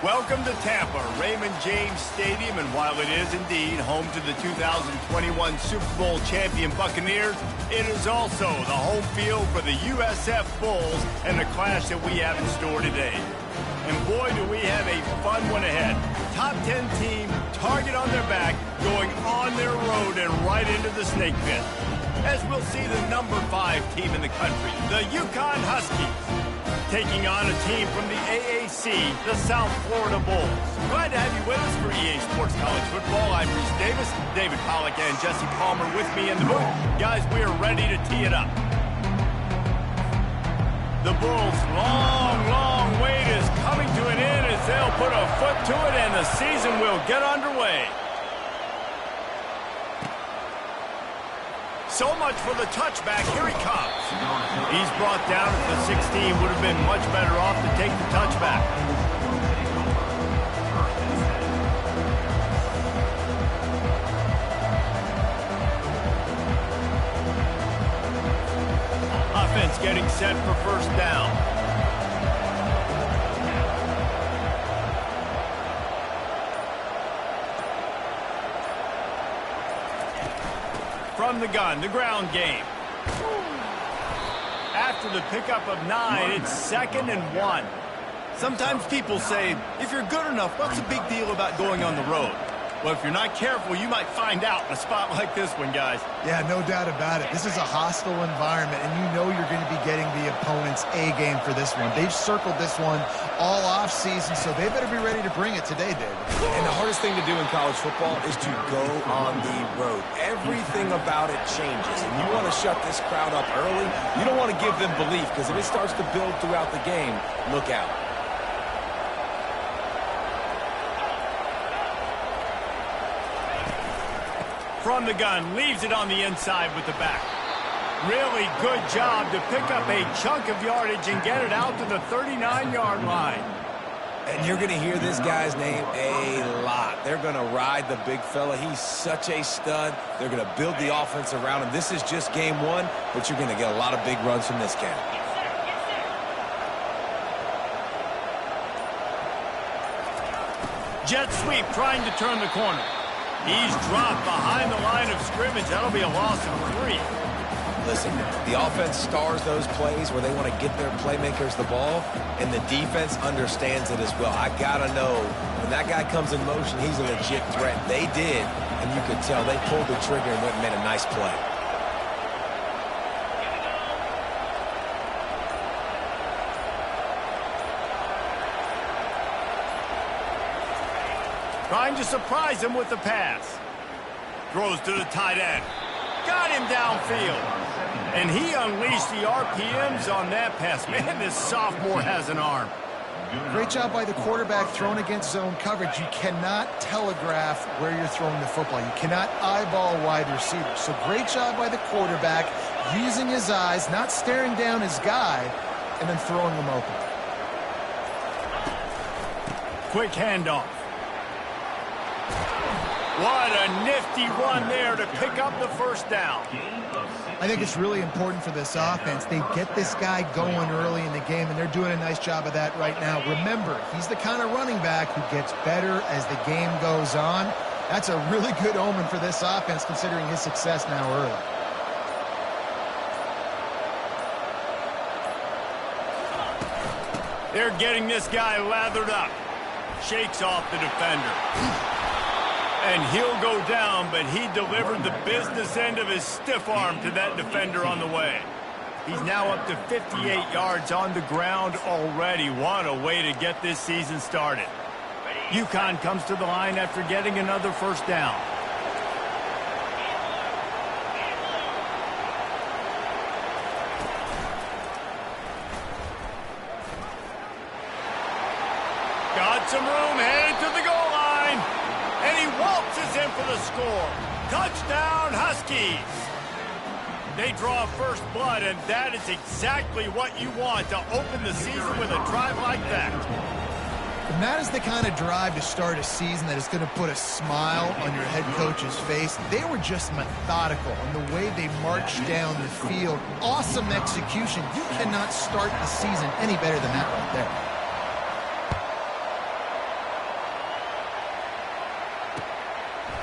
Welcome to Tampa, Raymond James Stadium, and while it is indeed home to the 2021 Super Bowl champion Buccaneers, it is also the home field for the USF Bulls and the clash that we have in store today. And boy, do we have a fun one ahead. Top 10 team, target on their back, going on their road and right into the snake pit. As we'll see the number 5 team in the country, the UCONN Huskies, taking on a team from the AAC, the South Florida Bulls. Glad to have you with us for EA Sports College Football. I'm Reese Davis, David Pollack and Jesse Palmer with me in the booth. Guys, we are ready to tee it up. The Bulls' long wait is coming to an end as they'll put a foot to it and the season will get underway. So much for the touchback. Here he comes. He's brought down at the 16. Would have been much better off to take the touchback. Offense getting set for first down. From the gun, the ground game. After the pickup of 9, it's 2nd and 1. Sometimes people say, if you're good enough, what's the big deal about going on the road? Well, if you're not careful, you might find out in a spot like this one, guys. Yeah, no doubt about it. This is a hostile environment, and you know you're going to be getting the opponent's A-game for this one. They've circled this one all off-season, so they better be ready to bring it today, David. And the hardest thing to do in college football is to go on the road. Everything about it changes, and you want to shut this crowd up early. You don't want to give them belief, because if it starts to build throughout the game, look out. From the gun, leaves it on the inside with the back. Really good job to pick up a chunk of yardage and get it out to the 39-yard line. And you're going to hear this guy's name a lot. They're going to ride the big fella. He's such a stud. They're going to build the offense around him. This is just game 1, but you're going to get a lot of big runs from this guy. Jet sweep trying to turn the corner. He's dropped behind the line of scrimmage. That'll be a loss of 3. Listen, the offense stars those plays where they want to get their playmakers the ball, and the defense understands it as well. I got to know, when that guy comes in motion, he's a legit threat. They did, and you could tell they pulled the trigger and went and made a nice play. Trying to surprise him with the pass. Throws to the tight end. Got him downfield. And he unleashed the RPMs on that pass. Man, this sophomore has an arm. Great job by the quarterback thrown against zone coverage. You cannot telegraph where you're throwing the football. You cannot eyeball wide receivers. So great job by the quarterback using his eyes, not staring down his guy, and then throwing him open. Quick handoff. What a nifty run there to pick up the first down. I think it's really important for this offense. They get this guy going early in the game, and they're doing a nice job of that right now. Remember, he's the kind of running back who gets better as the game goes on. That's a really good omen for this offense, considering his success now early. They're getting this guy lathered up. Shakes off the defender. And he'll go down, but he delivered the business end of his stiff arm to that defender on the way. He's now up to 58 yards on the ground already. What a way to get this season started. UConn comes to the line after getting another first down. Got some room, headed to the goal line. And he waltzes in for the score. Touchdown, Huskies. They draw first blood, and that is exactly what you want to open the season with a drive like that. And that is the kind of drive to start a season that is going to put a smile on your head coach's face. They were just methodical in the way they marched down the field. Awesome execution. You cannot start the season any better than that right there.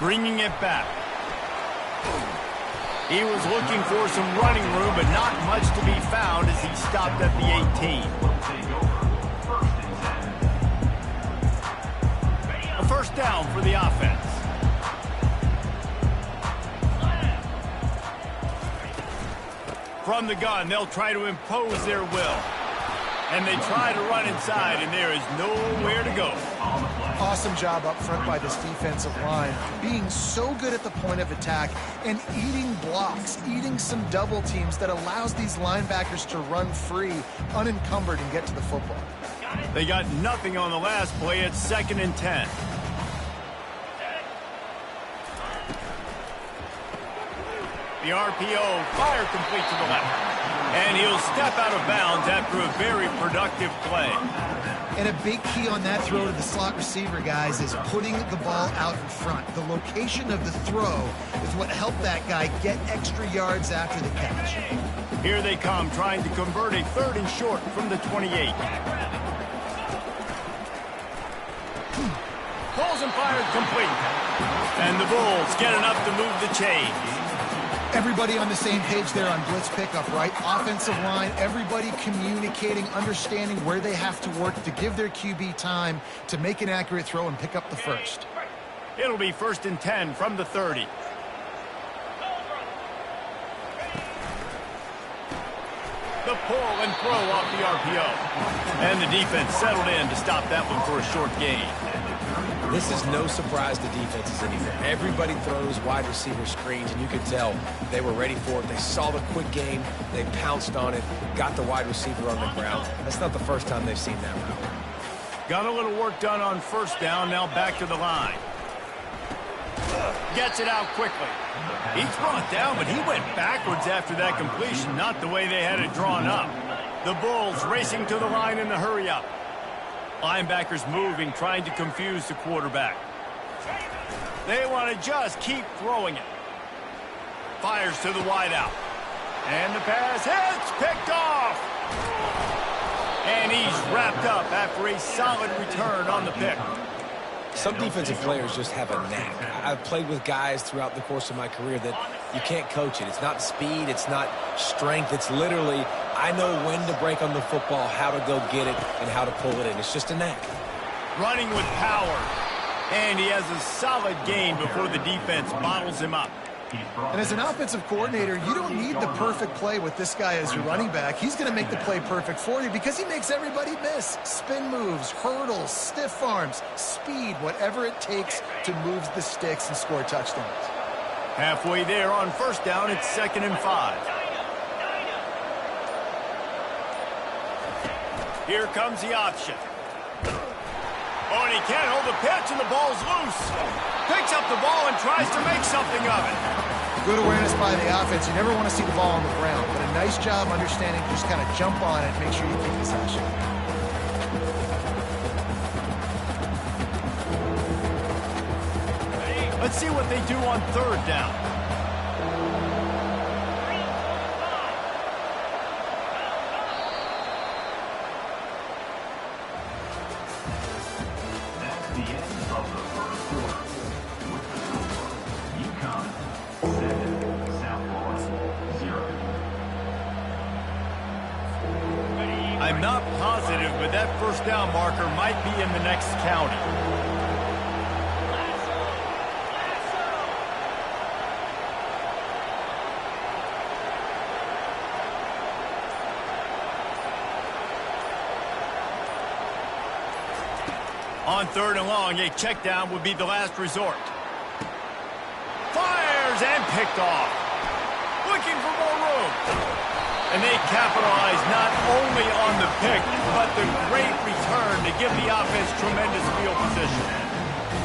Bringing it back. He was looking for some running room, but not much to be found as he stopped at the 18. A first down for the offense. From the gun, they'll try to impose their will. And they try to run inside, and there is nowhere to go. Awesome job up front by this defensive line, being so good at the point of attack and eating blocks, eating some double teams that allows these linebackers to run free, unencumbered, and get to the football. They got nothing on the last play. It's 2nd and 10. The RPO, fire complete to the left. And he'll step out of bounds after a very productive play. And a big key on that throw to the slot receiver, guys, is putting the ball out in front. The location of the throw is what helped that guy get extra yards after the catch. Here they come, trying to convert a 3rd and short from the 28. Calls and fired complete. And the Bulls get enough to move the chains. Everybody on the same page there on blitz pickup, right? Offensive line, everybody communicating, understanding where they have to work to give their QB time to make an accurate throw and pick up the first. It'll be 1st and 10 from the 30. The pull and throw off the RPO. And the defense settled in to stop that one for a short gain. This is no surprise to defenses anymore. Everybody throws wide receiver screens, and you can tell they were ready for it. They saw the quick game. They pounced on it, got the wide receiver on the ground. That's not the first time they've seen that route. Got a little work done on first down. Now back to the line. Gets it out quickly. He's brought down, but he went backwards after that completion. Not the way they had it drawn up. The Bulls racing to the line in the hurry-up. Linebackers moving, trying to confuse the quarterback. They want to just keep throwing it. Fires to the wideout. And the pass hits, picked off. And he's wrapped up after a solid return on the pick. Some defensive players just have a knack. I've played with guys throughout the course of my career that you can't coach it. It's not speed, it's not strength. It's literally, I know when to break on the football, how to go get it, and how to pull it in. It's just a knack. Running with power. And he has a solid gain before the defense bottles him up. And as an offensive coordinator, you don't need the perfect play with this guy as your running back. He's going to make the play perfect for you because he makes everybody miss. Spin moves, hurdles, stiff arms, speed, whatever it takes to move the sticks and score touchdowns. Halfway there on first down, it's 2nd and 5. Here comes the option. Oh, and he can't hold the pitch, and the ball's loose. Picks up the ball and tries to make something of it. Good awareness by the offense. You never want to see the ball on the ground, but a nice job understanding to just kind of jump on it and make sure you keep possession. Let's see what they do on 3rd down. The end of the first quarter. With the score, UCONN 7, South Florida 0. I'm not positive, but that first down marker might be in the next county. On 3rd and long, a check down would be the last resort. Fires and picked off. Looking for more room. And they capitalize not only on the pick, but the great return to give the offense tremendous field position.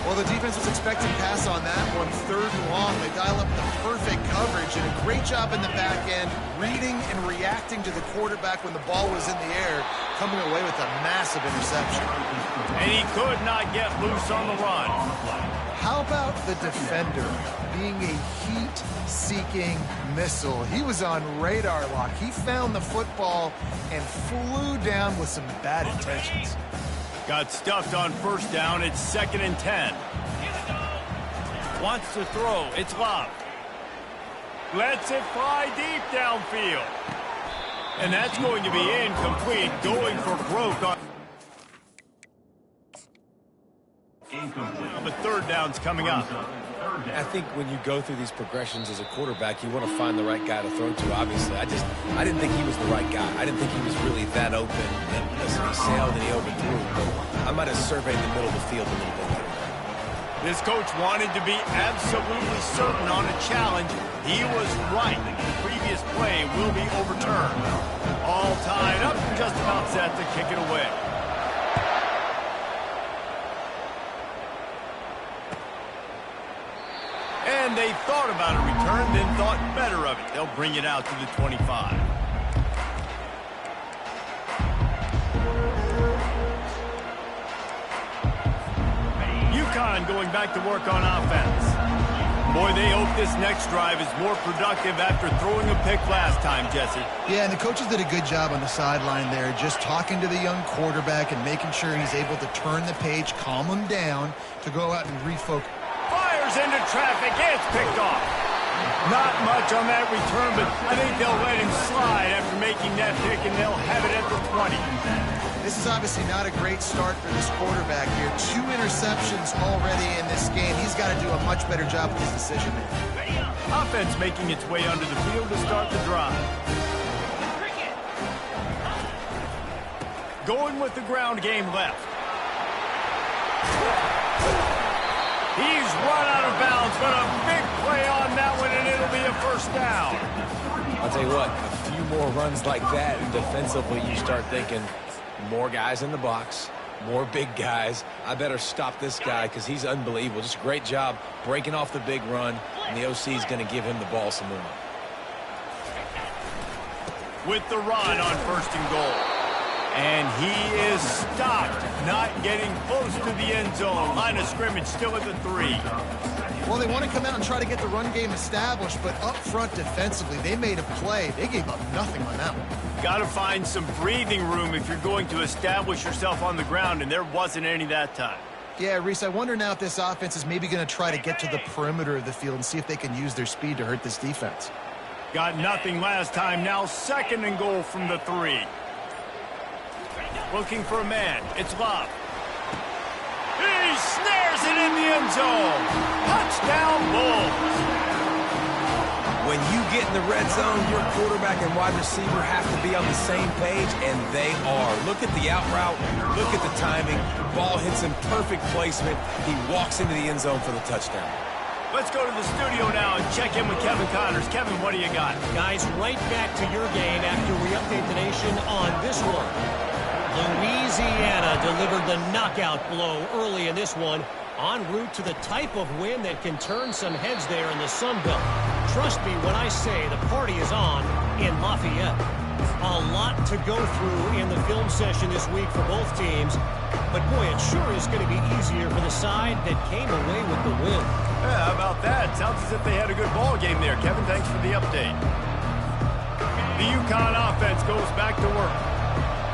Well, the defense was expecting pass on that one. 3rd and long, they dial up the perfect coverage and a great job in the back end, reading and reacting to the quarterback when the ball was in the air, coming away with a massive interception. And he could not get loose on the run. How about the defender being a heat-seeking missile? He was on radar lock. He found the football and flew down with some bad intentions. Got stuffed on first down. It's 2nd and 10. Wants to throw. It's Love. Lets it fly deep downfield. And that's going to be incomplete. Going for broke on... The third down's coming up. I think when you go through these progressions as a quarterback, you want to find the right guy to throw to, obviously. I didn't think he was the right guy. I didn't think he was really that open. And listen, he sailed and he overthrew. But I might have surveyed the middle of the field a little bit better. This coach wanted to be absolutely certain on a challenge. He was right. The previous play will be overturned. All tied up, just about set to kick it away. And they thought about a return, then thought better of it. They'll bring it out to the 25. UConn going back to work on offense. Boy, they hope this next drive is more productive after throwing a pick last time, Jesse. Yeah, and the coaches did a good job on the sideline there, just talking to the young quarterback and making sure he's able to turn the page, calm him down to go out and refocus. Fires into traffic. It's picked off. Not much on that return, but I think they'll let him slide after making that pick, and they'll have it at the 20. This is obviously not a great start for this quarterback here. 2 interceptions already in this game. He's got to do a much better job with his decision making. Offense making its way onto the field to start the drive. Going with the ground game left. He's run out of bounds, but a big play on that one, and it'll be a first down. I'll tell you what, a few more runs like that, and defensively you start thinking, more guys in the box, more big guys. I better stop this guy because he's unbelievable. Just a great job breaking off the big run, and the OC is going to give him the ball some more. With the run on first and goal. And he is stopped, not getting close to the end zone. Line of scrimmage still at the 3. Well, they want to come out and try to get the run game established, but up front defensively, they made a play. They gave up nothing on that one. Got to find some breathing room if you're going to establish yourself on the ground, and there wasn't any that time. Yeah, Reese, I wonder now if this offense is maybe going to try to get to the perimeter of the field and see if they can use their speed to hurt this defense. Got nothing last time. Now second and goal from the 3. Looking for a man. It's Love. He snares it in the end zone. Touchdown, Bulls. When you get in the red zone, your quarterback and wide receiver have to be on the same page, and they are. Look at the out route. Look at the timing. Ball hits him, perfect placement. He walks into the end zone for the touchdown. Let's go to the studio now and check in with Kevin Connors. Kevin, what do you got? Guys, right back to your game after we update the nation on this one. Louisiana delivered the knockout blow early in this one, en route to the type of win that can turn some heads there in the Sun Belt. Trust me when I say the party is on in Lafayette. A lot to go through in the film session this week for both teams, but boy, it sure is going to be easier for the side that came away with the win. Yeah, how about that? Sounds as if they had a good ball game there. Kevin, thanks for the update. The UConn offense goes back to work.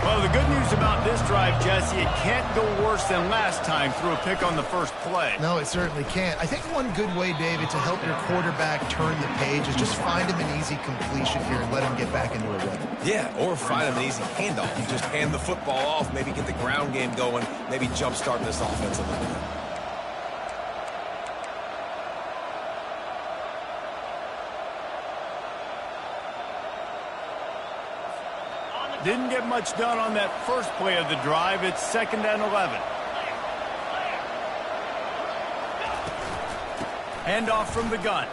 Well, the good news about this drive, Jesse, it can't go worse than last time through a pick on the first play. No, it certainly can't. I think one good way, David, to help your quarterback turn the page is just find him an easy completion here and let him get back into a rhythm. Yeah, or find him an easy handoff. You just hand the football off, maybe get the ground game going, maybe jumpstart this offense a little bit. Didn't get much done on that first play of the drive. It's 2nd and 11. Handoff from the gun.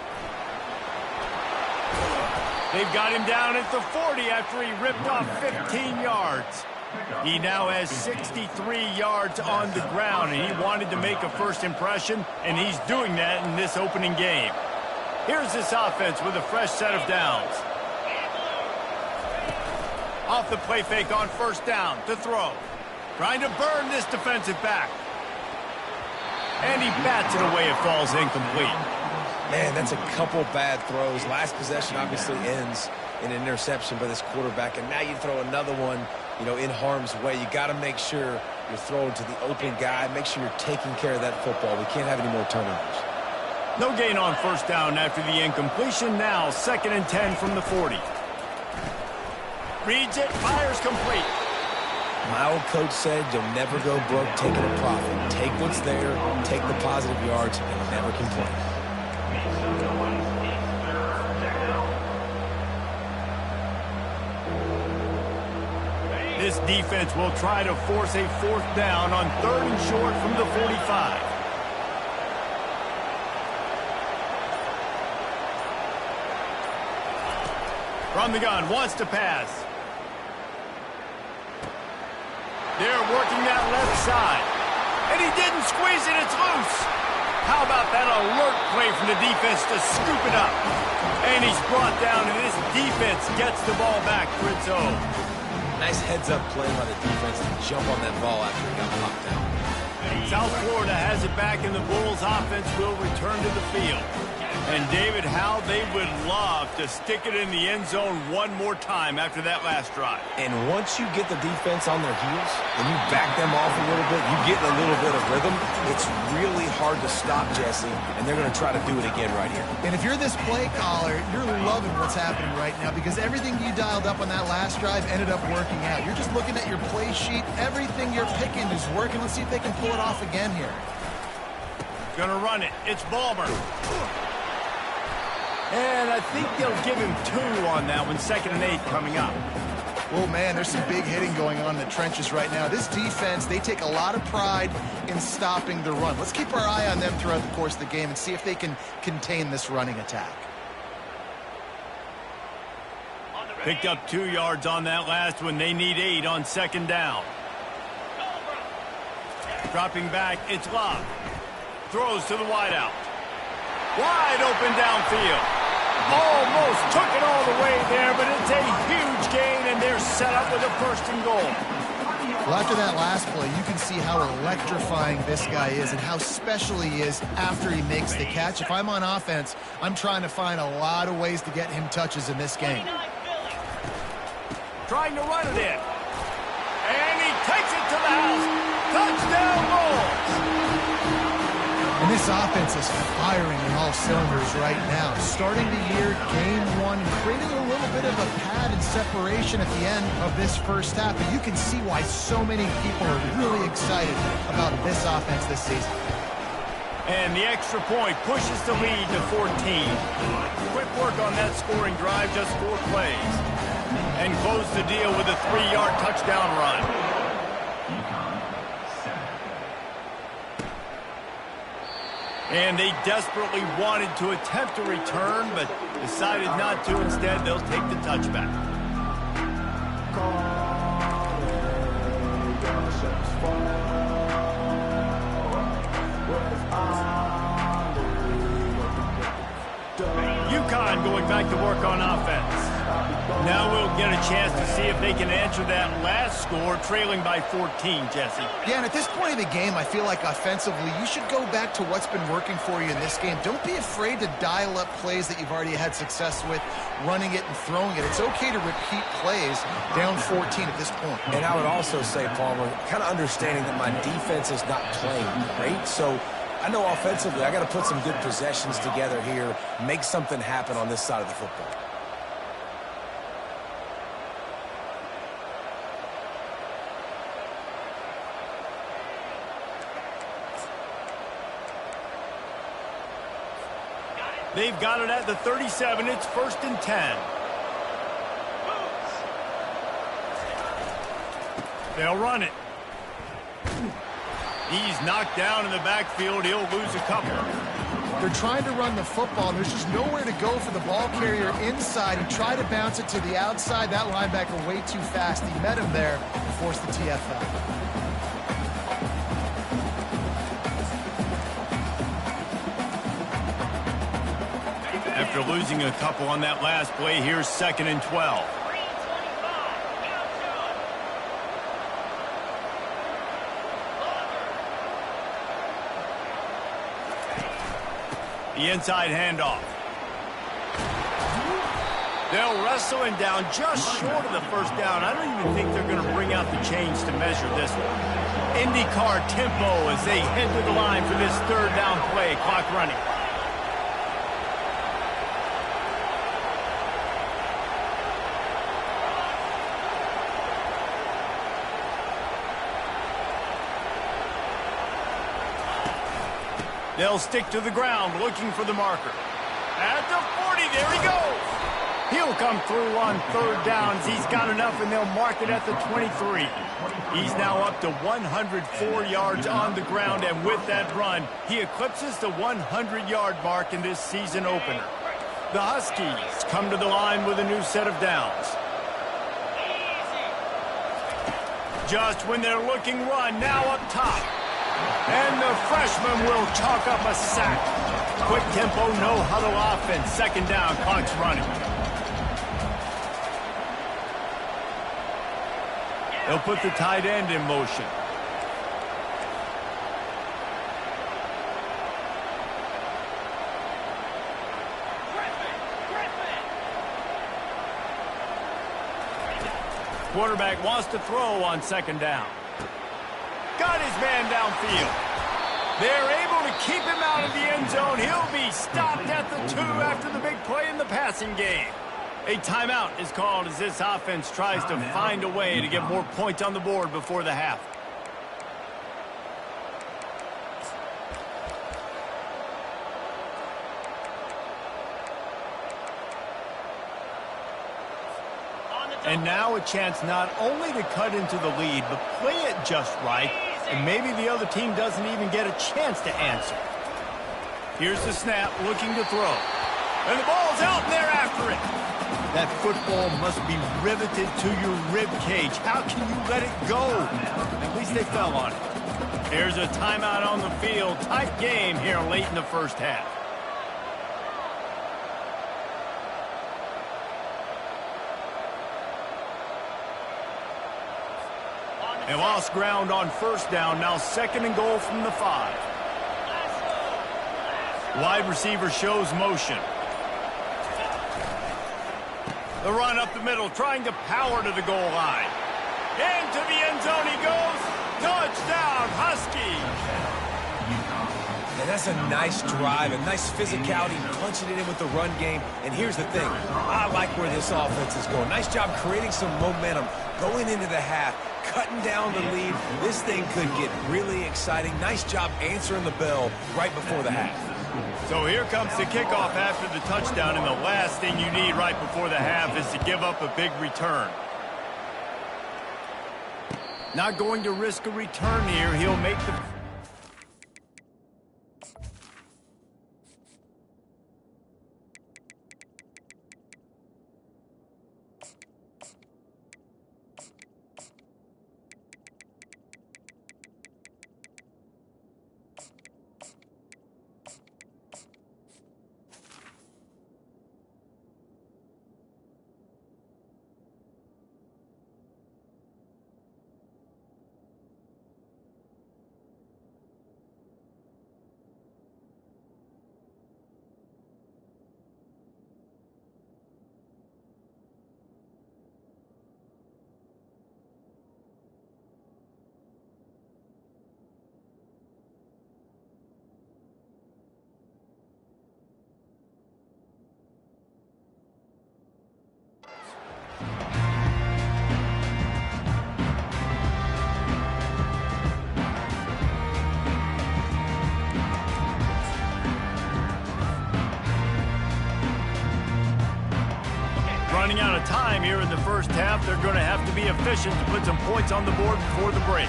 They've got him down at the 40 after he ripped off 15 yards. He now has 63 yards on the ground, and he wanted to make a first impression, and he's doing that in this opening game. Here's this offense with a fresh set of downs. Off the play fake on first down to throw. Trying to burn this defensive back. And he bats it away. It falls incomplete. Man, that's a couple bad throws. Last possession obviously ends in an interception by this quarterback, and now you throw another one, you know, in harm's way. You got to make sure you're throwing to the open guy. Make sure you're taking care of that football. We can't have any more turnovers. No gain on first down after the incompletion. Now 2nd and 10 from the 40. Reads it, fires complete. My old coach said you'll never go broke taking a profit. Take what's there, take the positive yards, and never complain. This defense will try to force a 4th down on 3rd and short from the 45. From the gun, wants to pass. They're working that left side. And he didn't squeeze it, it's loose. How about that alert play from the defense to scoop it up? And he's brought down, and this defense gets the ball back for its own. Nice heads-up play by the defense to jump on that ball after he got popped out. South Florida has it back, and the Bulls offense will return to the field. And, David, how they would love to stick it in the end zone one more time after that last drive. And once you get the defense on their heels and you back them off a little bit, you get a little bit of rhythm, it's really hard to stop, Jesse, and they're going to try to do it again right here. And if you're this play caller, you're loving what's happening right now because everything you dialed up on that last drive ended up working out. You're just looking at your play sheet. Everything you're picking is working. Let's see if they can pull it off again here. Gonna run it. It's Ballmer. And I think they'll give him 2 on that one. 2nd and 8 coming up. Oh, man, there's some big hitting going on in the trenches right now. This defense, they take a lot of pride in stopping the run. Let's keep our eye on them throughout the course of the game and see if they can contain this running attack. Picked up 2 yards on that last one. They need 8 on 2nd down. Dropping back, it's Love. Throws to the wideout. Wide open downfield. Almost took it all the way there, but it's a huge gain, and they're set up with a 1st and goal. Well, after that last play, you can see how electrifying this guy is and how special he is after he makes the catch. If I'm on offense, I'm trying to find a lot of ways to get him touches in this game. Trying to run it in. And he takes it to the house. Touchdown Bulls! And this offense is firing in all cylinders right now. Starting the year, game 1, creating a little bit of a pad and separation at the end of this first half. And you can see why so many people are really excited about this offense this season. And the extra point pushes the lead to 14. Quick work on that scoring drive, just 4 plays. And close the deal with a 3-yard touchdown run. And they desperately wanted to attempt a return, but decided not to. Instead, they'll take the touchback. UCONN going back to work on offense. Now we'll get a chance to see if they can answer that last score, trailing by 14, Jesse. Yeah, and at this point of the game, I feel like offensively, you should go back to what's been working for you in this game. Don't be afraid to dial up plays that you've already had success with, running it and throwing it. It's okay to repeat plays down 14 at this point. And I would also say, Palmer, kind of understanding that my defense is not playing great, so I know offensively I got to put some good possessions together here, make something happen on this side of the football. They've got it at the 37. It's 1st and 10. They'll run it. He's knocked down in the backfield. He'll lose a couple. They're trying to run the football, and there's just nowhere to go for the ball carrier inside. He tried to bounce it to the outside. That linebacker way too fast. He met him there and forced the TFL. After losing a couple on that last play, here's 2nd and 12. The inside handoff. They'll wrestle him down just short of the 1st down. I don't even think they're going to bring out the chains to measure this one. IndyCar tempo as they head to the line for this 3rd down play. Clock running. They'll stick to the ground looking for the marker. At the 40, there he goes. He'll come through on third downs. He's got enough, and they'll mark it at the 23. He's now up to 104 yards on the ground, and with that run, he eclipses the 100-yard mark in this season opener. The Huskies come to the line with a new set of downs. Just when they're looking run, now up top. And the freshman will chalk up a sack. Quick tempo, no huddle offense. Second down, clock's running. They'll put the tight end in motion. Quarterback wants to throw on second down. Got his man downfield. They're able to keep him out of the end zone. He'll be stopped at the 2 after the big play in the passing game. A timeout is called as this offense tries to find a way to get more points on the board before the half. And now a chance not only to cut into the lead, but play it just right, and maybe the other team doesn't even get a chance to answer. Here's the snap, looking to throw. And the ball's out, and they're after it. That football must be riveted to your rib cage. How can you let it go? At least they fell on it. There's a timeout on the field. Tight game here late in the first half. They lost ground on first down. Now second and goal from the 5. Wide receiver shows motion. The run up the middle, trying to power to the goal line. Into the end zone he goes. Touchdown, Huskies. And that's a nice drive, a nice physicality, punching it in with the run game. And here's the thing. I like where this offense is going. Nice job creating some momentum, going into the half, cutting down the lead. This thing could get really exciting. Nice job answering the bell right before the half. So here comes the kickoff after the touchdown, and the last thing you need right before the half is to give up a big return. Not going to risk a return here. He'll make the... Running out of time here in the first half. They're going to have to be efficient to put some points on the board before the break.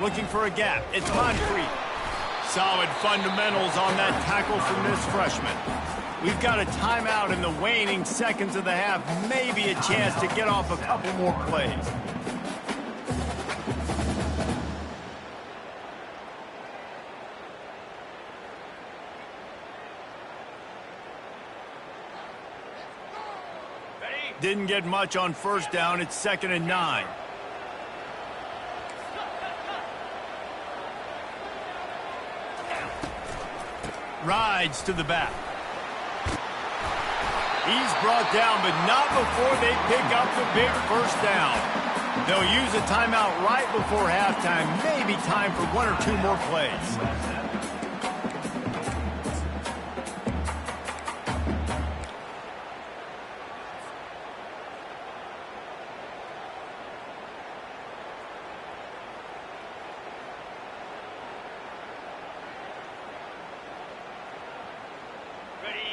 Looking for a gap. It's concrete. Solid fundamentals on that tackle from this freshman. We've got a timeout in the waning seconds of the half. Maybe a chance to get off a couple more plays. Didn't get much on first down. It's 2nd and 9. Rides to the back. He's brought down, but not before they pick up the big first down. They'll use a timeout right before halftime. Maybe time for 1 or 2 more plays.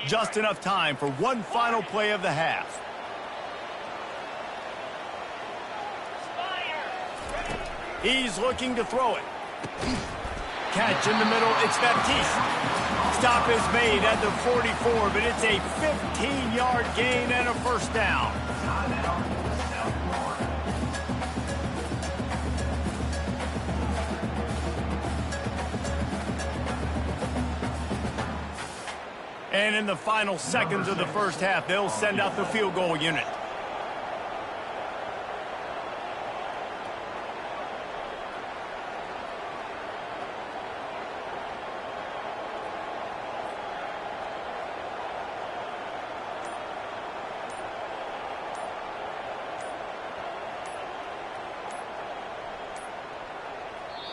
Just enough time for one final play of the half. He's looking to throw it. Catch in the middle, it's Baptiste. Stop is made at the 44, but it's a 15-yard gain and a first down. And in the final seconds of the first half, they'll send out the field goal unit.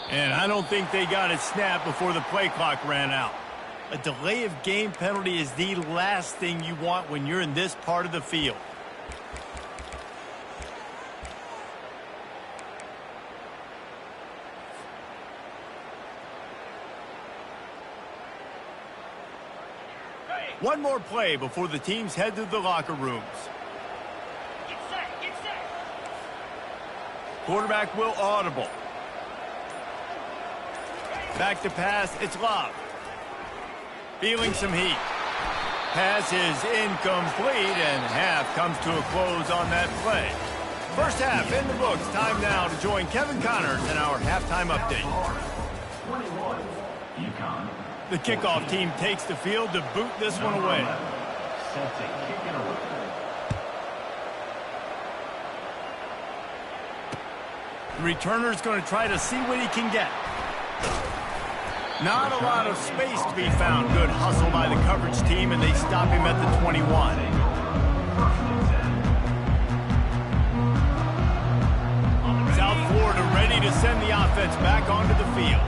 And I don't think they got it snapped before the play clock ran out. A delay of game penalty is the last thing you want when you're in this part of the field. One more play before the teams head to the locker rooms. Get set. Quarterback will audible. Back to pass, it's Love. Feeling some heat. Pass is incomplete, and half comes to a close on that play. First half in the books. Time now to join Kevin Connors in our halftime update. 21, UConn. The kickoff team takes the field to boot this one away. Set to kick it away. The returner's going to try to see what he can get. Not a lot of space to be found. Good hustle by the coverage team, and they stop him at the 21. South Florida ready to send the offense back onto the field.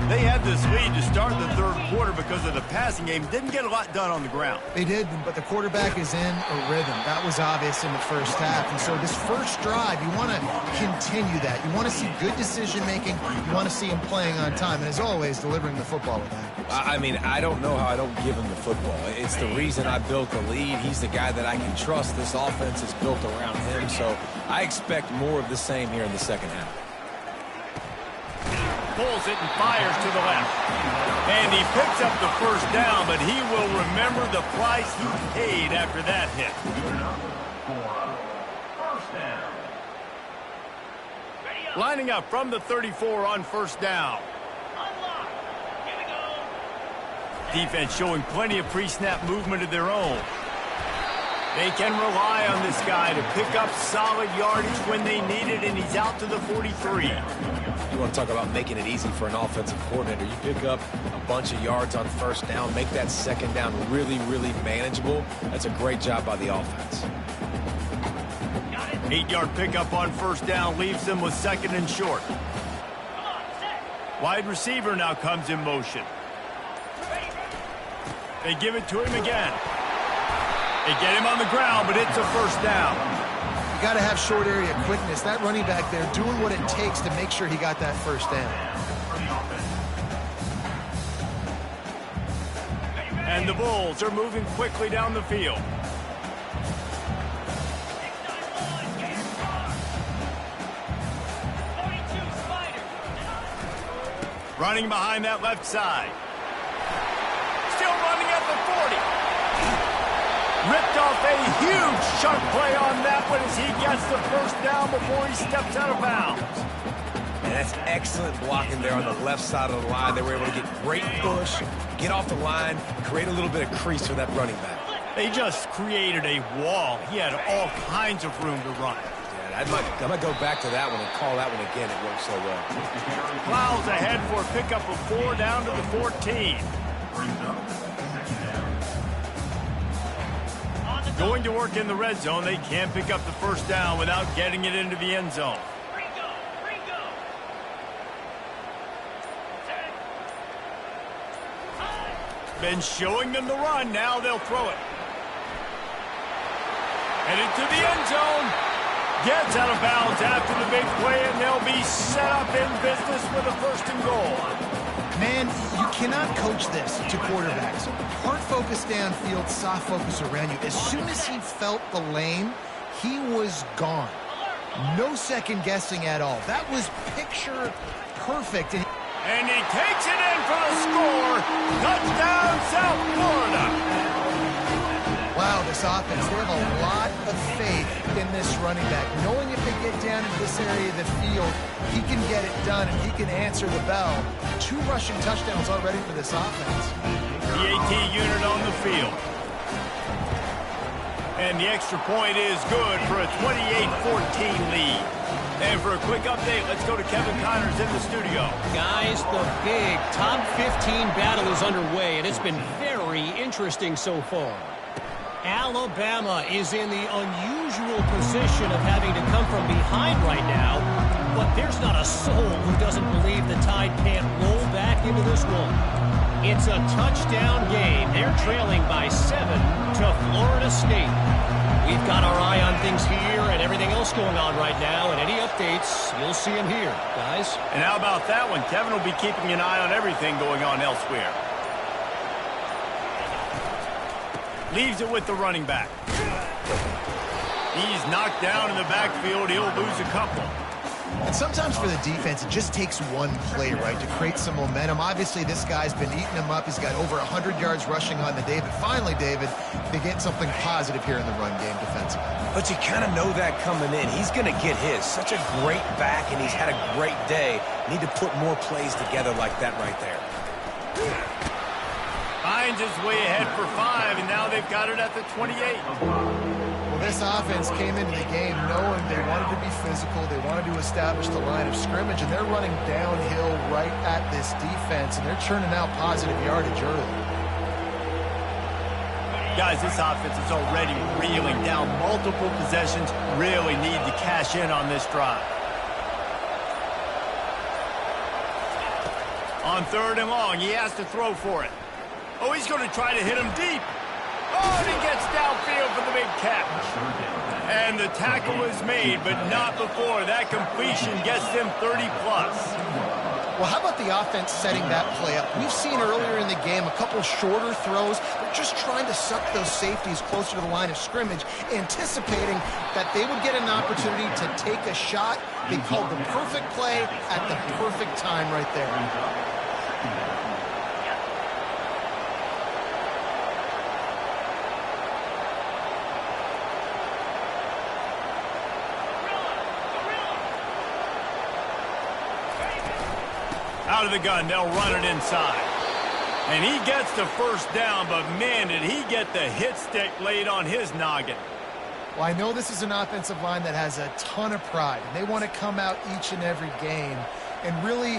They had this lead to start the third quarter because of the passing game. Didn't get a lot done on the ground. They did, but the quarterback is in a rhythm. That was obvious in the first half. And so this first drive, you want to continue that. You want to see good decision-making. You want to see him playing on time. And as always, delivering the football with accuracy. I mean, I don't know how I don't give him the football. It's the reason I built the lead. He's the guy that I can trust. This offense is built around him. So I expect more of the same here in the second half. Pulls it and fires to the left. And he picks up the first down, but he will remember the price he paid after that hit. First down. Lining up from the 34 on first down. Defense showing plenty of pre-snap movement of their own. They can rely on this guy to pick up solid yardage when they need it, and he's out to the 43. You want to talk about making it easy for an offensive coordinator. You pick up a bunch of yards on first down, make that second down really, really manageable. That's a great job by the offense. 8-yard pickup on first down leaves them with second and short. Wide receiver now comes in motion. They give it to him again. They get him on the ground, but it's a first down. You got to have short area quickness. That running back there doing what it takes to make sure he got that first down. And the Bulls are moving quickly down the field. Running behind that left side. Still running at the 40. Ripped off a huge chunk play on that one as he gets the first down before he steps out of bounds. And that's excellent blocking there on the left side of the line. They were able to get great push, get off the line, create a little bit of crease for that running back. They just created a wall. He had all kinds of room to run. Yeah, I might go back to that one and call that one again. It worked so well. Plows ahead for a pickup of 4 down to the 14. Going to work in the red zone, they can't pick up the first down without getting it into the end zone. Been showing them the run, now they'll throw it. Headed to the end zone. Gets out of bounds after the big play, and they'll be set up in business with a first and goal. Man, you cannot coach this to quarterbacks. Hard focus downfield, soft focus around you. As soon as he felt the lane, he was gone. No second guessing at all. That was picture perfect. And he takes it in for the score. Touchdown, South Florida. Wow, this offense, they have a lot of faith in this running back. Knowing if they get down into this area of the field, he can get it done and he can answer the bell. 2 rushing touchdowns already for this offense. The AT unit on the field. And the extra point is good for a 28-14 lead. And for a quick update, let's go to Kevin Connors in the studio. Guys, the big top 15 battle is underway, and it's been very interesting so far. Alabama is in the unusual position of having to come from behind right now, but there's not a soul who doesn't believe the Tide can't roll back into this one. It's a touchdown game. They're trailing by 7 to Florida State. We've got our eye on things here and everything else going on right now, and any updates, you'll see them here, guys. And how about that one? Kevin will be keeping an eye on everything going on elsewhere. Leaves it with the running back. He's knocked down in the backfield. He'll lose a couple. And sometimes for the defense, it just takes one play, right, to create some momentum. Obviously, this guy's been eating them up. He's got over 100 yards rushing on the day. But finally, David, they get something positive here in the run game defensively. But you kind of know that coming in. He's going to get his. Such a great back, and he's had a great day. Need to put more plays together like that right there. Finds his way ahead for 5, and now they've got it at the 28. Well, this offense came into the game knowing they wanted to be physical. They wanted to establish the line of scrimmage, and they're running downhill right at this defense, and they're churning out positive yardage early. Guys, this offense is already reeling down multiple possessions. Really need to cash in on this drive. On 3rd and long, he has to throw for it. Oh, he's going to try to hit him deep. Oh, and he gets downfield for the big catch. And the tackle is made, but not before that completion gets them 30-plus. Well, how about the offense setting that play up? We've seen earlier in the game a couple shorter throws. They're just trying to suck those safeties closer to the line of scrimmage, anticipating that they would get an opportunity to take a shot. They called the perfect play at the perfect time right there. Out of the gun, they'll run it inside. And he gets the first down, but man, did he get the hit stick laid on his noggin. Well, I know this is an offensive line that has a ton of pride, and they want to come out each and every game and really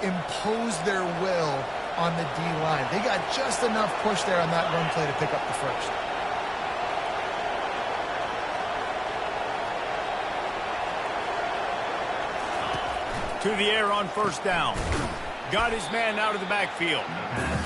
impose their will on the D-line. They got just enough push there on that run play to pick up the first. To the air on 1st down. Got his man out of the backfield.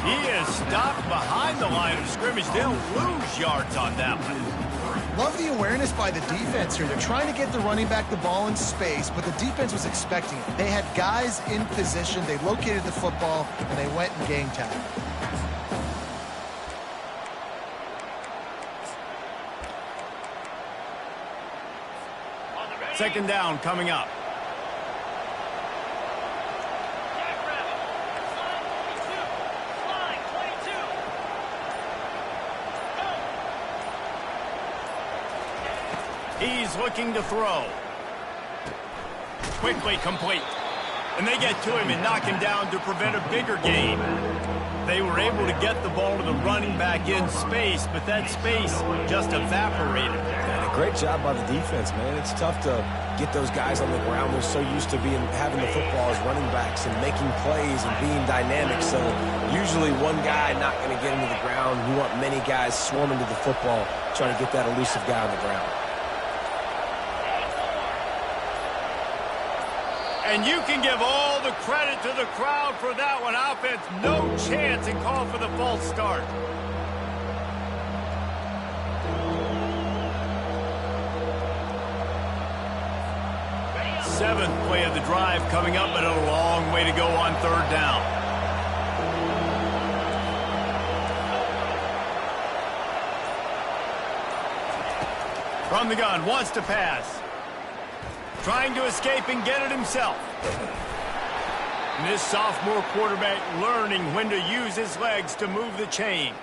He is stopped behind the line of scrimmage. They'll lose yards on that one. Love the awareness by the defense here. They're trying to get the running back the ball in space, but the defense was expecting it. They had guys in position. They located the football, and they went and gang tackled. Second down coming up. He's looking to throw. Quickly complete. And they get to him and knock him down to prevent a bigger gain. They were able to get the ball to the running back in space, but that space just evaporated. And a great job by the defense, man. It's tough to get those guys on the ground. They're so used to having the football as running backs and making plays and being dynamic. So usually one guy not going to get into the ground. You want many guys swarming to the football, trying to get that elusive guy on the ground. And you can give all the credit to the crowd for that one. Offense, no chance, and call for the false start. Seventh play of the drive coming up, but a long way to go on 3rd down. From the gun, wants to pass. Trying to escape and get it himself. And this sophomore quarterback learning when to use his legs to move the chains.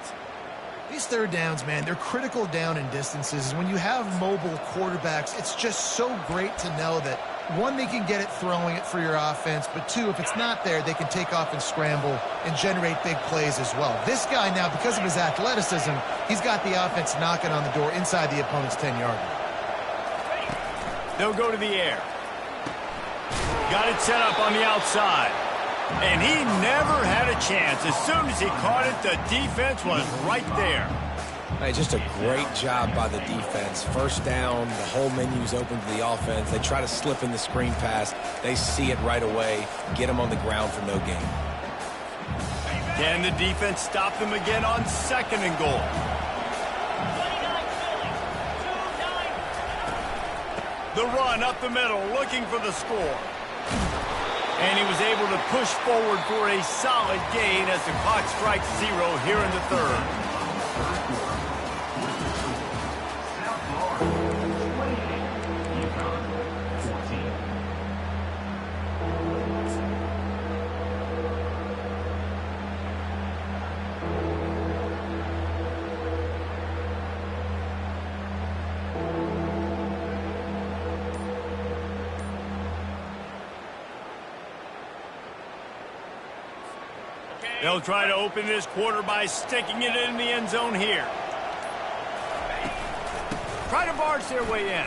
These third downs, man, they're critical down in distances. When you have mobile quarterbacks, it's just so great to know that, one, they can get it throwing it for your offense, but two, if it's not there, they can take off and scramble and generate big plays as well. This guy now, because of his athleticism, he's got the offense knocking on the door inside the opponent's 10-yard line. They'll go to the air. Got it set up on the outside. And he never had a chance. As soon as he caught it, the defense was right there. Hey, just a great job by the defense. First down, the whole menu's open to the offense. They try to slip in the screen pass. They see it right away. Get them on the ground for no gain. Can the defense stop them again on 2nd and goal? The run up the middle, looking for the score. And he was able to push forward for a solid gain as the clock strikes 0 here in the 3rd. South Florida, 28. UConn, 14. They'll try to open this quarter by sticking it in the end zone here. Try to barge their way in.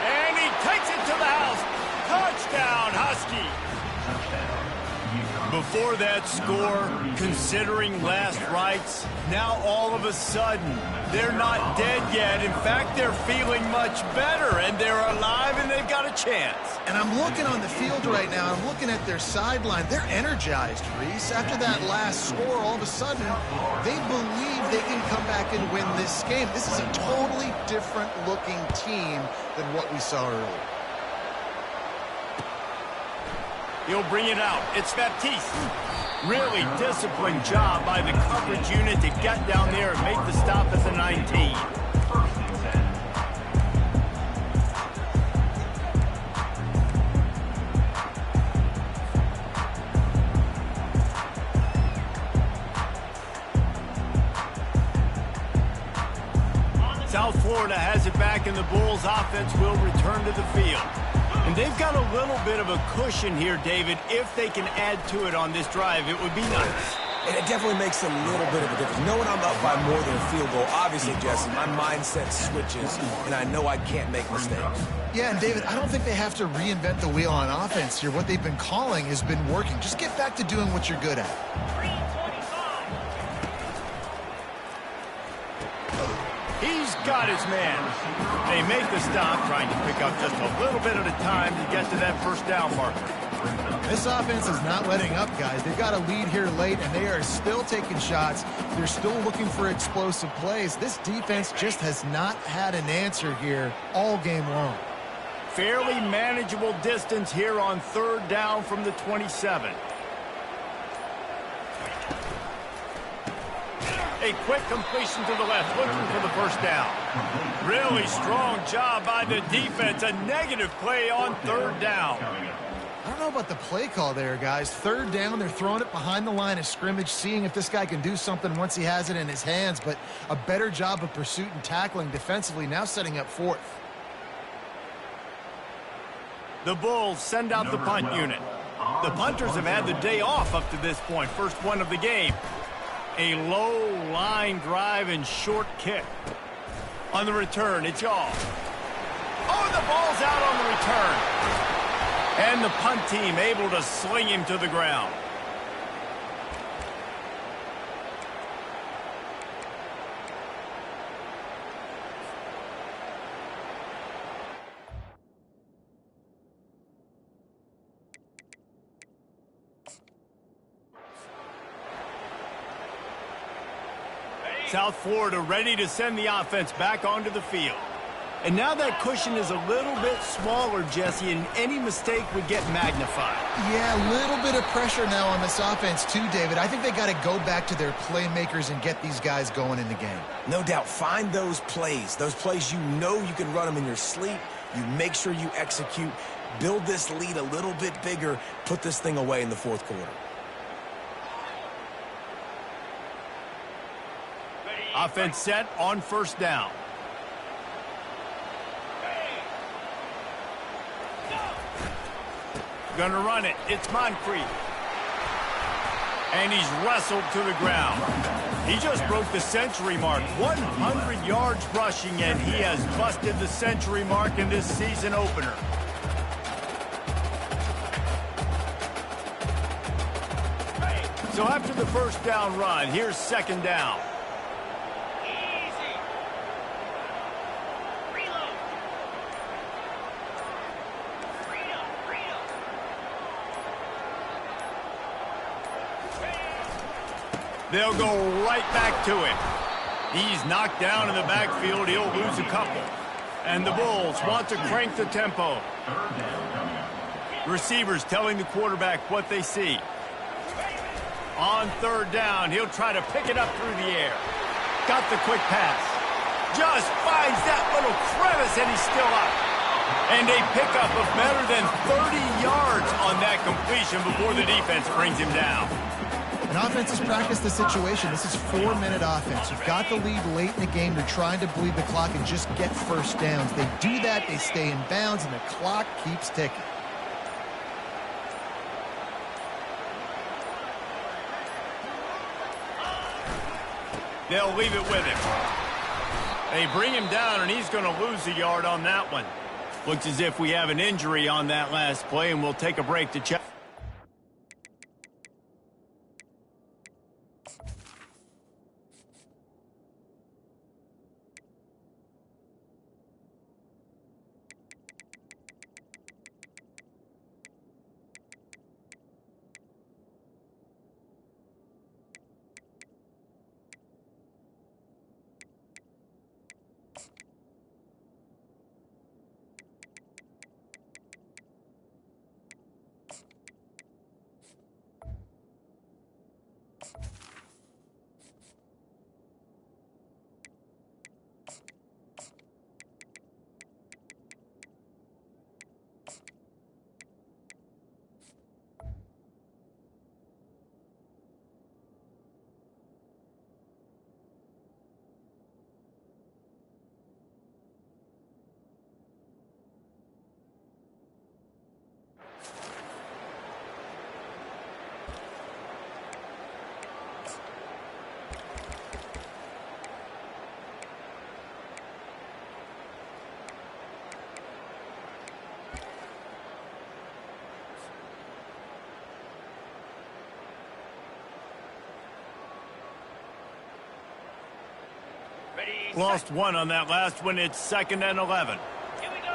And he takes it to the house. Touchdown, Husky. Before that score, considering last rites, now all of a sudden, they're not dead yet. In fact, they're feeling much better, and they're alive, and they've got a chance. And I'm looking on the field right now. I'm looking at their sideline. They're energized, Reese. After that last score, all of a sudden, they believe they can come back and win this game. This is a totally different-looking team than what we saw earlier. He'll bring it out. It's Baptiste. Really disciplined job by the coverage unit to get down there and make the stop at the 19. First and 10. South Florida has it back, and the Bulls offense will return to the field. And they've got a little bit of a cushion here, David. If they can add to it on this drive, it would be nice. And it definitely makes a little bit of a difference. Knowing I'm up by more than a field goal, obviously, Jesse, my mindset switches, and I know I can't make mistakes. Yeah, and David, I don't think they have to reinvent the wheel on offense here. What they've been calling has been working. Just get back to doing what you're good at. 325. He's got his man. They make the stop, trying to pick up just a little bit at a time to get to that first down marker. This offense is not letting up, guys. They've got a lead here late, and they are still taking shots. They're still looking for explosive plays. This defense just has not had an answer here all game long. Fairly manageable distance here on 3rd down from the 27. A quick completion to the left, looking for the first down. Really strong job by the defense. A negative play on 3rd down. I don't know about the play call there, guys. 3rd down, they're throwing it behind the line of scrimmage, seeing if this guy can do something once he has it in his hands, but a better job of pursuit and tackling defensively, now setting up 4th. The Bulls send out the punt unit. The punters have had the day off up to this point. First one of the game. A low line drive and short kick. On the return, it's Yaw. Oh, the ball's out on the return. And the punt team able to sling him to the ground. South Florida ready to send the offense back onto the field. And now that cushion is a little bit smaller, Jesse, and any mistake would get magnified. Yeah, a little bit of pressure now on this offense too, David. I think they got to go back to their playmakers and get these guys going in the game. No doubt. Find those plays you know you can run them in your sleep. You make sure you execute. Build this lead a little bit bigger. Put this thing away in the fourth quarter. Offense set on first down. Gonna run it. It's Moncrief. And he's wrestled to the ground. He just broke the century mark. 100 yards rushing, and he has busted the century mark in this season opener. So after the first down run, here's second down. They'll go right back to him. He's knocked down in the backfield. He'll lose a couple. And the Bulls want to crank the tempo. Receivers telling the quarterback what they see. On third down, he'll try to pick it up through the air. Got the quick pass. Just finds that little crevice, and he's still up. And a pickup of better than 30 yards on that completion before the defense brings him down. And offense has practiced the situation. This is 4-minute offense. You've got the lead late in the game. You're trying to bleed the clock and just get first downs. They do that, they stay in bounds, and the clock keeps ticking. They'll leave it with him. They bring him down, and he's going to lose a yard on that one. Looks as if we have an injury on that last play, and we'll take a break to check. Lost one on that last one. It's 2nd and 11. Here we go.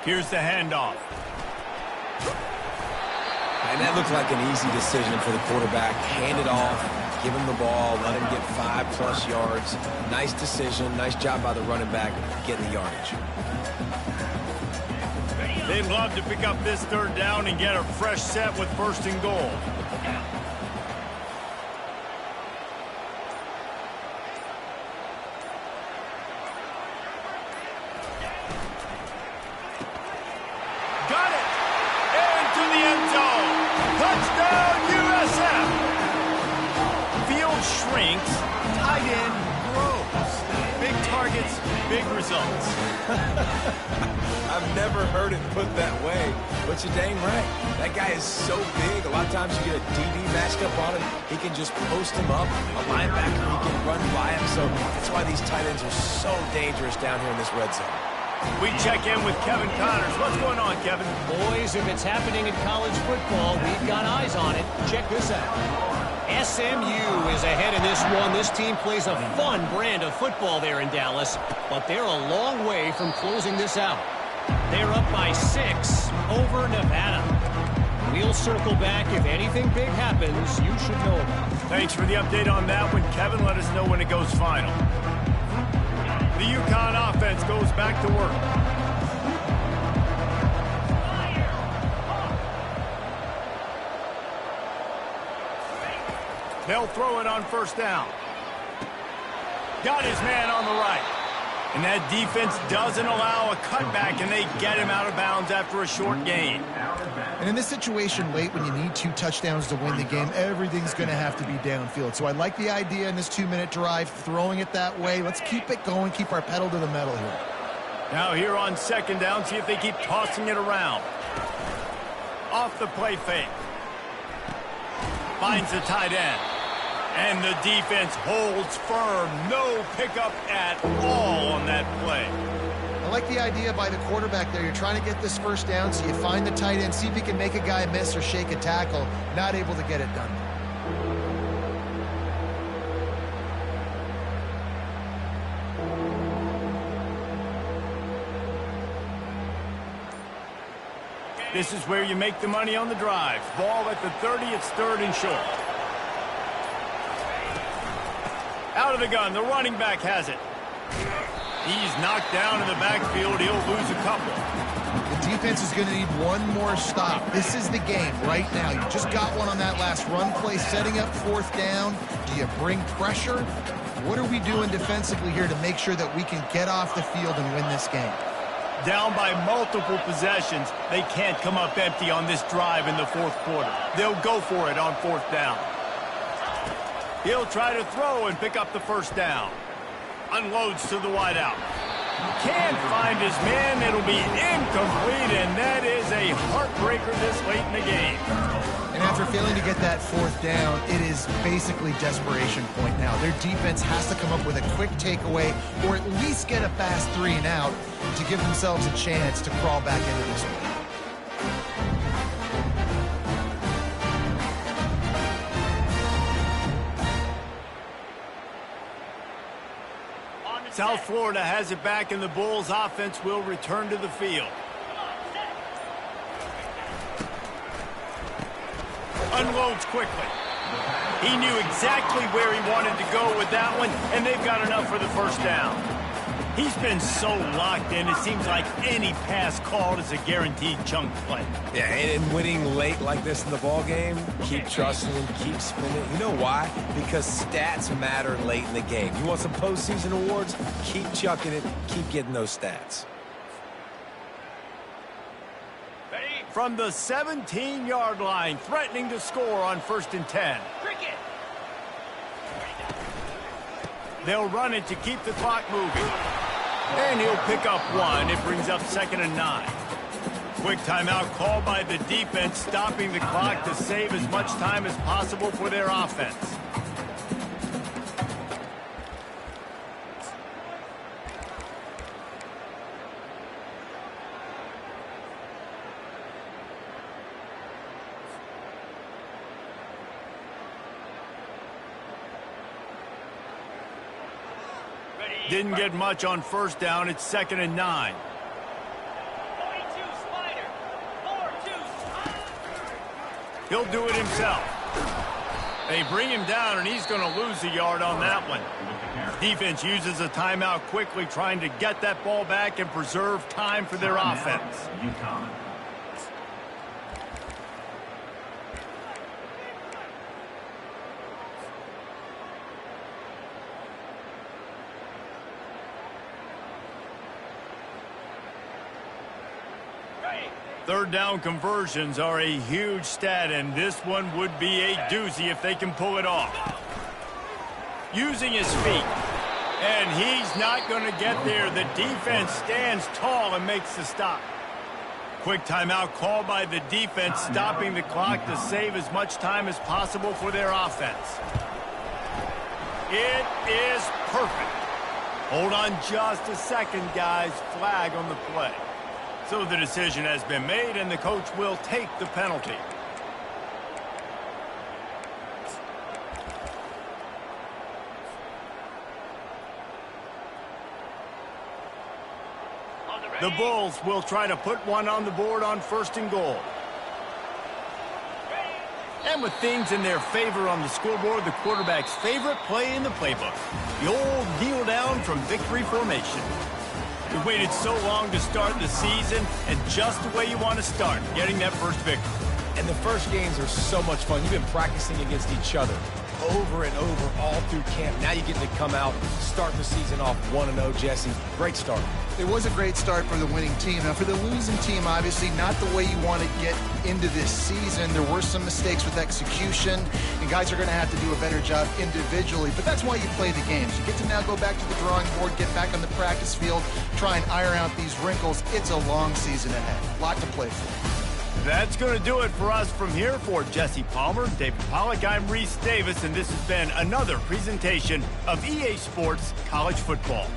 Here's the handoff. And that looked like an easy decision for the quarterback. Hand it off, give him the ball, let him get 5+ yards. Nice decision. Nice job by the running back getting the yardage. They'd love to pick up this third down and get a fresh set with 1st and goal. Big results. I've never heard it put that way, but you're dang right. That guy is so big. A lot of times you get a DB matched up on him. He can just post him up. A linebacker, he can run by him. So that's why these tight ends are so dangerous down here in this red zone. We check in with Kevin Connors. What's going on, Kevin? Boys, if it's happening in college football, we've got eyes on it. Check this out. SMU is ahead in this one. This team plays a fun brand of football there in Dallas, but they're a long way from closing this out. They're up by 6 over Nevada. We'll circle back. If anything big happens, you should know about it. Thanks for the update on that one, Kevin. Let us know when it goes final. The UConn offense goes back to work. They'll throw it on first down. Got his man on the right. And that defense doesn't allow a cutback, and they get him out of bounds after a short gain. And in this situation late, when you need 2 touchdowns to win the game, everything's going to have to be downfield. So I like the idea in this 2-minute drive, throwing it that way. Let's keep it going, keep our pedal to the metal here. Now here on second down, see if they keep tossing it around. Off the play fake. Finds the tight end. And the defense holds firm. No pickup at all on that play. I like the idea by the quarterback there. You're trying to get this first down, so you find the tight end, see if he can make a guy miss or shake a tackle. Not able to get it done. This is where you make the money on the drive. Ball at the 30, it's 3rd and short. Out of the gun, the running back has it. He's knocked down in the backfield. He'll lose a couple. The defense is going to need one more stop. This is the game right now. You just got one on that last run play, setting up 4th down. Do you bring pressure? What are we doing defensively here to make sure that we can get off the field and win this game? Down by multiple possessions, they can't come up empty on this drive in the 4th quarter. They'll go for it on 4th down. He'll try to throw and pick up the first down. Unloads to the wideout. Can't find his man. It'll be incomplete, and that is a heartbreaker this late in the game. And after failing to get that 4th down, it is basically desperation point now. Their defense has to come up with a quick takeaway or at least get a fast 3 and out to give themselves a chance to crawl back into this one. South Florida has it back, and the Bulls offense will return to the field. Unloads quickly. He knew exactly where he wanted to go with that one, and they've got enough for the first down. He's been so locked in, it seems like any pass called is a guaranteed chunk play. Yeah, and winning late like this in the ball game, keep trusting him, keep spinning. You know why? Because stats matter late in the game. You want some postseason awards? Keep chucking it, keep getting those stats. From the 17-yard line, threatening to score on 1st and 10. Cricket. They'll run it to keep the clock moving. And he'll pick up 1. It brings up 2nd and 9. Quick timeout called by the defense, stopping the clock to save as much time as possible for their offense. Didn't get much on 1st down. It's 2nd and 9. 42 Spider. 4-2. He'll do it himself. They bring him down, and he's going to lose a yard on that one. Defense uses a timeout quickly, trying to get that ball back and preserve time for their offense. UConn. Third down conversions are a huge stat, and this one would be a doozy if they can pull it off. Using his feet, and he's not going to get there. The defense stands tall and makes the stop. Quick timeout called by the defense, stopping the clock to save as much time as possible for their offense. It is perfect. Hold on just a second, guys. Flag on the play. So the decision has been made, and the coach will take the penalty. The Bulls will try to put one on the board on 1st and goal. And with things in their favor on the scoreboard, the quarterback's favorite play in the playbook, the old kneel down from victory formation. We waited so long to start the season, and just the way you want to start, getting that first victory. And the first games are so much fun. You've been practicing against each other over and over all through camp. Now you get to come out, start the season off 1-0, Jesse. Great start. It was a great start for the winning team. Now, for the losing team, obviously not the way you want to get into this season. There were some mistakes with execution, and guys are going to have to do a better job individually. But that's why you play the games. You get to now go back to the drawing board, get back on the practice field, try and iron out these wrinkles. It's a long season ahead. A lot to play for. That's going to do it for us from here. For Jesse Palmer, David Pollack, I'm Reese Davis, and this has been another presentation of EA Sports College Football.